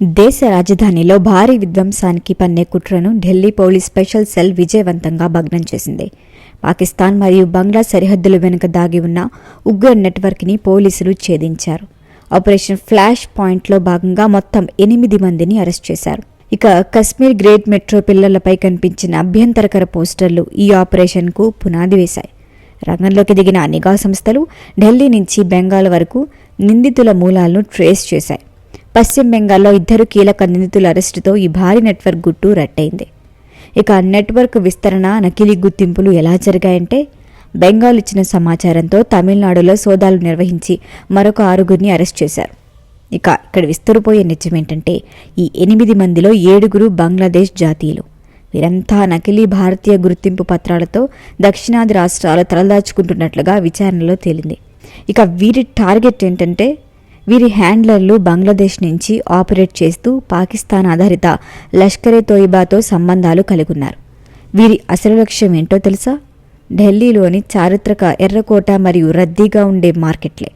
దేశ రాజధానిలో భారీ విధ్వంసానికి పన్నే కుట్రను ఢిల్లీ పోలీస్ స్పెషల్ సెల్ విజయవంతంగా భగ్నం చేసింది. పాకిస్తాన్ మరియు బంగ్లా సరిహద్దుల వెనుక దాగి ఉన్న ఉగ్ర నెట్వర్క్ని పోలీసులు ఛేదించారు. ఆపరేషన్ ఫ్లాష్ పాయింట్లో భాగంగా మొత్తం 8 మందిని అరెస్ట్ చేశారు. ఇక కశ్మీర్ గ్రేట్ మెట్రో పిల్లలపై కనిపించిన అభ్యంతరకర పోస్టర్లు ఈ ఆపరేషన్కు పునాది వేశాయి. రంగంలోకి దిగిన నిఘా సంస్థలు ఢిల్లీ నుంచి బెంగాల్ వరకు నిందితుల మూలాలను ట్రేస్ చేశాయి. పశ్చిమ బెంగాల్లో 2 కీలక నిందితుల అరెస్టుతో ఈ భారీ నెట్వర్క్ గుట్టు రట్టయింది. ఇక నెట్వర్క్ విస్తరణ, నకిలీ గుర్తింపులు ఎలా జరిగాయంటే, బెంగాల్ ఇచ్చిన సమాచారంతో తమిళనాడులో సోదాలు నిర్వహించి మరొక 6గురిని అరెస్ట్ చేశారు. ఇక్కడ విస్తరిపోయే నిజమేంటంటే, ఈ 8 మందిలో 7 బంగ్లాదేశ్ జాతీయులు. వీరంతా నకిలీ భారతీయ గుర్తింపు పత్రాలతో దక్షిణాది రాష్ట్రాలు తలదాచుకుంటున్నట్లుగా విచారణలో తేలింది. వీరి టార్గెట్ ఏంటంటే, వీరి హ్యాండ్లర్లు బంగ్లాదేశ్ నుంచి ఆపరేట్ చేస్తూ పాకిస్తాన్ ఆధారిత లష్కరే-తోయిబాతో సంబంధాలు కలిగున్నారు. వీరి అసలు లక్ష్యం ఏంటో తెలుసా? ఢిల్లీలోని చారిత్రక ఎర్రకోట మరియు రద్దీగా ఉండే మార్కెట్లే.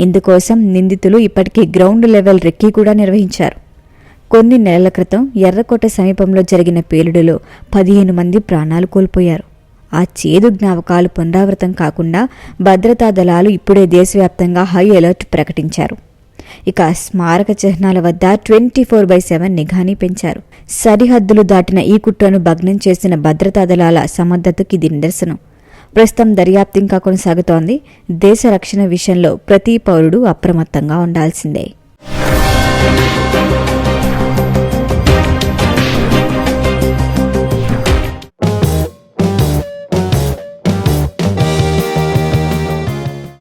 ఇందుకోసం నిందితులు ఇప్పటికీ గ్రౌండ్ లెవెల్ రెక్కీ కూడా నిర్వహించారు. కొన్ని నెలల క్రితం ఎర్రకోట సమీపంలో జరిగిన పేలుడులో 15 మంది ప్రాణాలు కోల్పోయారు. ఆ చేదు జ్ఞాపకాలు పునరావృతం కాకుండా భద్రతా దళాలు ఇప్పుడే దేశవ్యాప్తంగా హై అలర్ట్ ప్రకటించారు. స్మారక చిహ్నాల వద్ద 24/7 నిఘాని పెంచారు. సరిహద్దులు దాటిన ఈ కుట్రను భగ్నం చేసిన భద్రతా దళాల సమర్థతకి ఇది నిదర్శనం. ప్రస్తుతం దర్యాప్తు ఇంకా కొనసాగుతోంది. దేశ రక్షణ విషయంలో ప్రతి పౌరుడు అప్రమత్తంగా ఉండాల్సిందే.